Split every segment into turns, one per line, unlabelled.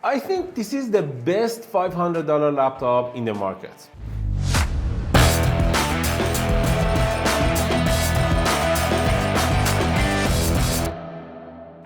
I think this is the best $500 laptop in the market.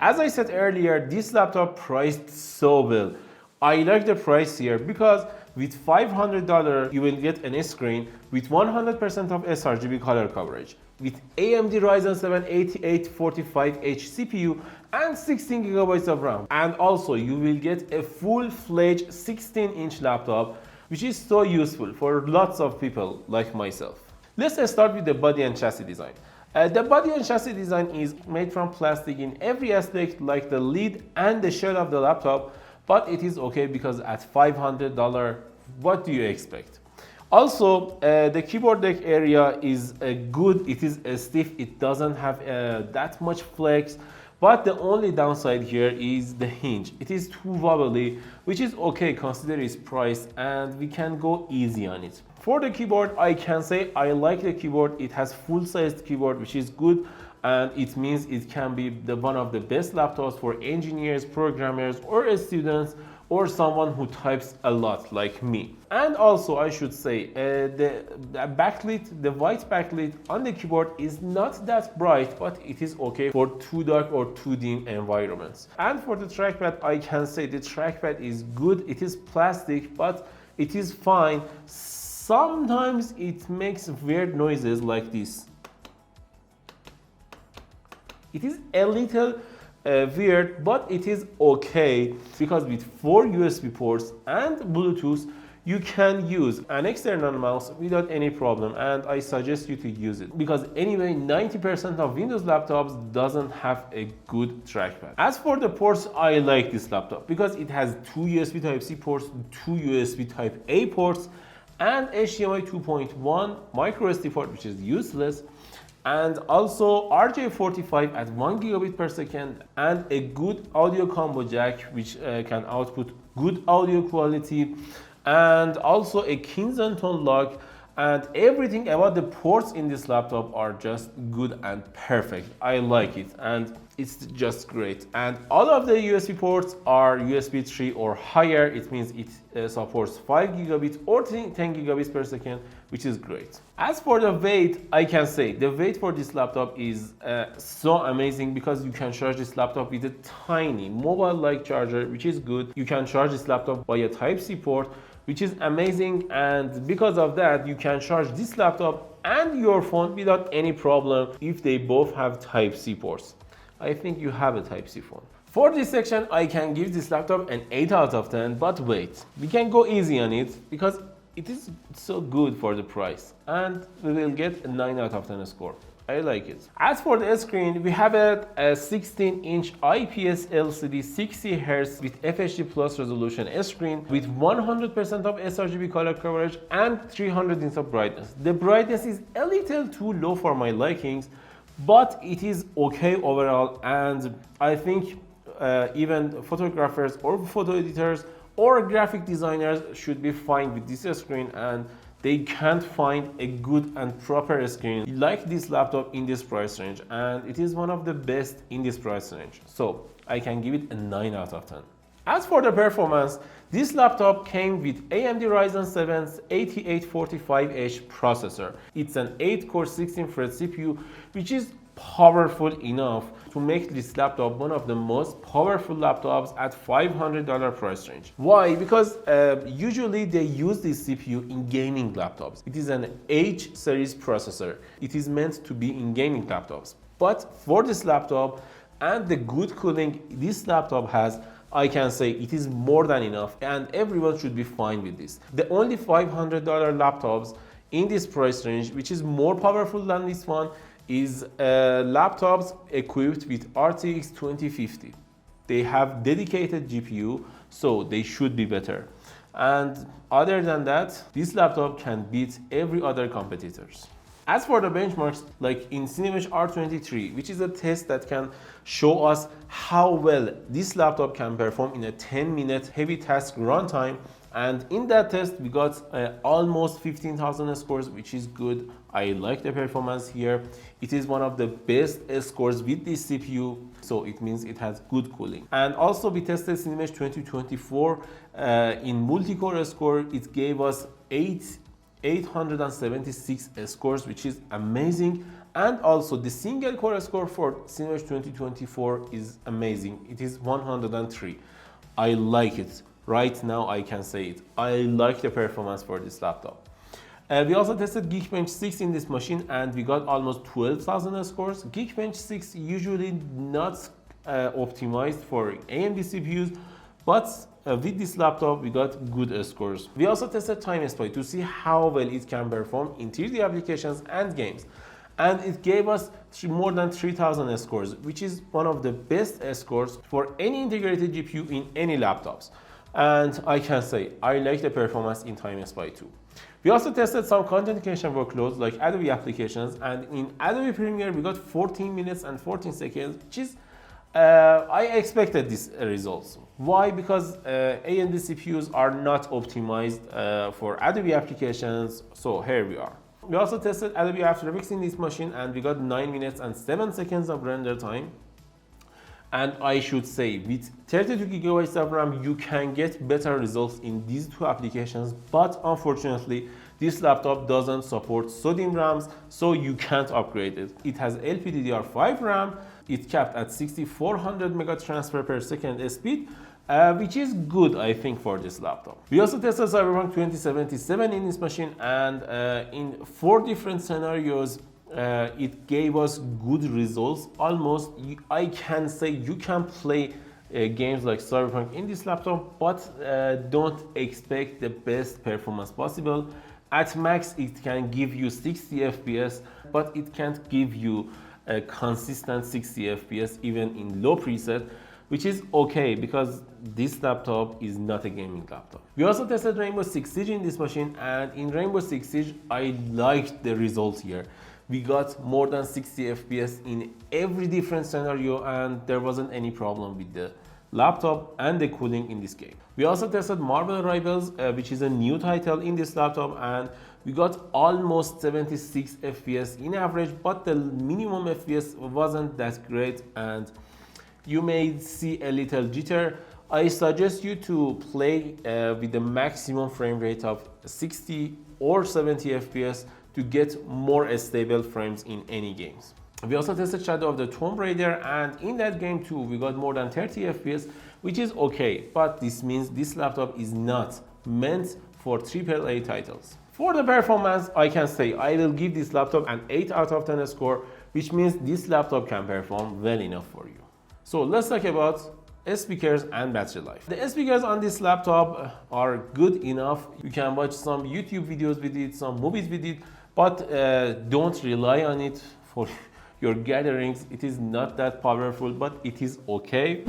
As I said earlier, this laptop priced so well. I like the price here because with $500 you will get an screen with 100% of sRGB color coverage, with AMD Ryzen 7 8845H CPU and 16 GB of RAM. And also you will get a full-fledged 16-inch laptop, which is so useful for lots of people like myself. Let's start with the body and chassis design. The body and chassis design is made from plastic in every aspect, like the lid and the shell of the laptop, but it is okay because at $500, what do you expect? Also, the keyboard deck area is good. It is stiff. It doesn't have that much flex, but the only downside here is the hinge. It is too wobbly, which is okay considering its price, and we can go easy on it. For the keyboard, I can say I like the keyboard. It has full-sized keyboard, which is good, and it means it can be one of the best laptops for engineers, programmers, or students, or someone who types a lot like me. And also I should say the backlit, the white backlit on the keyboard is not that bright, but it is okay for too dark or too dim environments. And for the trackpad, I can say the trackpad is good. It is plastic, but it is fine. Sometimes it makes weird noises like this. It is a little weird, but it is okay because with 4 USB ports and Bluetooth, you can use an external mouse without any problem, and I suggest you to use it because anyway 90% of Windows laptops doesn't have a good trackpad. As for the ports, I like this laptop because it has 2 USB Type-C ports, 2 USB Type-A ports, and HDMI 2.1 micro SD port, which is useless, and also RJ45 at 1 gigabit per second, and a good audio combo jack which can output good audio quality, and also a Kensington lock, and everything about the ports in this laptop are just good and perfect. I like it and it's just great. And all of the USB ports are USB 3 or higher. It means it supports 5 gigabits or 10 gigabits per second, which is great. As for the weight, I can say the weight for this laptop is so amazing because you can charge this laptop with a tiny mobile-like charger, which is good. You can charge this laptop by a Type-C port, which is amazing, and because of that you can charge this laptop and your phone without any problem if they both have Type-C ports. I think you have a Type-C phone. For this section, I can give this laptop an 8 out of 10, but wait, we can go easy on it because it is so good for the price, and we will get a 9 out of 10 score. I like it. As for the screen, we have a 16-inch IPS LCD 60Hz with FHD Plus resolution screen with 100% of sRGB color coverage and 300 nits of brightness. The brightness is a little too low for my likings, but it is okay overall, and I think even photographers or photo editors or graphic designers should be fine with this screen, and they can't find a good and proper screen like this laptop in this price range, and it is one of the best in this price range. So I can give it a 9 out of 10. As for the performance, this laptop came with AMD Ryzen 7 8845H processor. It's an 8-core 16-thread CPU, which is powerful enough to make this laptop one of the most powerful laptops at $500 price range. Why? Because usually they use this CPU in gaming laptops. It is an H series processor. It is meant to be in gaming laptops. But for this laptop and the good cooling this laptop has, I can say it is more than enough, and everyone should be fine with this. The only $500 laptops in this price range, which is more powerful than this one, is laptops equipped with RTX 2050. They have dedicated GPU, so they should be better. And other than that, this laptop can beat every other competitors. As for the benchmarks, like in Cinebench R23, which is a test that can show us how well this laptop can perform in a 10-minute heavy task runtime, and in that test we got almost 15,000 scores, which is good. I like the performance here. It is one of the best scores with this CPU, so it means it has good cooling. And also we tested Cinebench 2024 in multi-core score. It gave us 876 scores, which is amazing. And also the single core score for Cinebench 2024 is amazing. It is 103. I like it. Right now I can say it. I like the performance for this laptop. We also tested Geekbench 6 in this machine and we got almost 12,000 scores. Geekbench 6 usually not optimized for AMD CPUs, but with this laptop we got good scores. We also tested TimeSpy to see how well it can perform in 3D applications and games. And it gave us more than 3,000 scores, which is one of the best scores for any integrated GPU in any laptops. And I can say I like the performance in TimeSpy too. We also tested some content creation workloads like Adobe applications, and in Adobe Premiere we got 14 minutes and 14 seconds, which is I expected these results. Why? Because AMD CPUs are not optimized for Adobe applications, so here we are. We also tested Adobe After Effects in this machine and we got 9 minutes and 7 seconds of render time. And I should say, with 32 GB of RAM, you can get better results in these two applications, but unfortunately, this laptop doesn't support sodium RAMs, so you can't upgrade it. It has LPDDR5 RAM, it's capped at 6400 MB transfer per second speed, which is good, I think, for this laptop. We also tested Cyberpunk 2077 in this machine, and in 4 different scenarios, it gave us good results. Almost, I can say you can play games like Cyberpunk in this laptop, but don't expect the best performance possible. At max, it can give you 60 FPS, but it can't give you a consistent 60 FPS even in low preset, which is okay because this laptop is not a gaming laptop. We also tested Rainbow Six Siege in this machine, and in Rainbow Six Siege, I liked the results here. We got more than 60 FPS in every different scenario and there wasn't any problem with the laptop and the cooling in this game. We also tested Marvel Rivals, which is a new title in this laptop, and we got almost 76 FPS in average, but the minimum FPS wasn't that great and you may see a little jitter. I suggest you to play with the maximum frame rate of 60 or 70 FPS to get more stable frames in any games. We also tested Shadow of the Tomb Raider, and in that game too we got more than 30 FPS, which is okay, but this means this laptop is not meant for AAA titles. For the performance, I can say I will give this laptop an 8 out of 10 score, which means this laptop can perform well enough for you. So let's talk about speakers and battery life. The speakers on this laptop are good enough. You can watch some YouTube videos with it, some movies with it, but don't rely on it for your gatherings. It is not that powerful, but it is okay.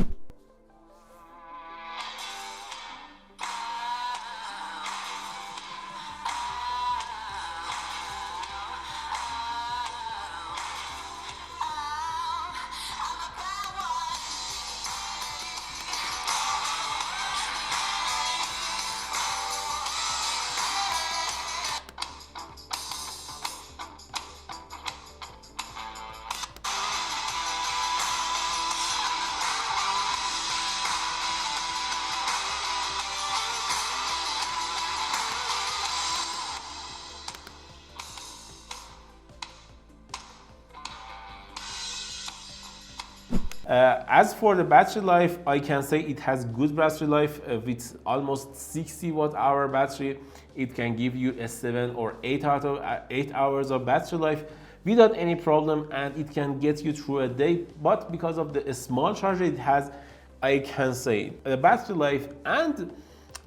As for the battery life, I can say it has good battery life with almost 60 watt-hour battery. It can give you a 7 or 8 hours of battery life without any problem, and it can get you through a day. But because of the small charger it has, I can say the battery life and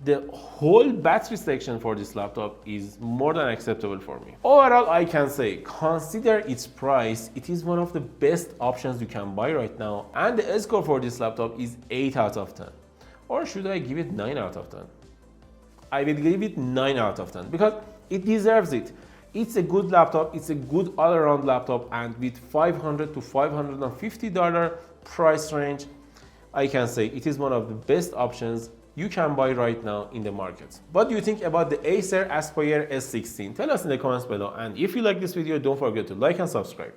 the whole battery section for this laptop is more than acceptable for me. Overall, I can say, consider its price, it is one of the best options you can buy right now, and the score for this laptop is 8 out of 10. Or should I give it 9 out of 10? I will give it 9 out of 10 because it deserves it. It's a good laptop, it's a good all-around laptop, and with $500 to $550 price range, I can say it is one of the best options you can buy right now in the market. What do you think about the Acer Aspire S16? Tell us in the comments below, and if you like this video, don't forget to like and subscribe.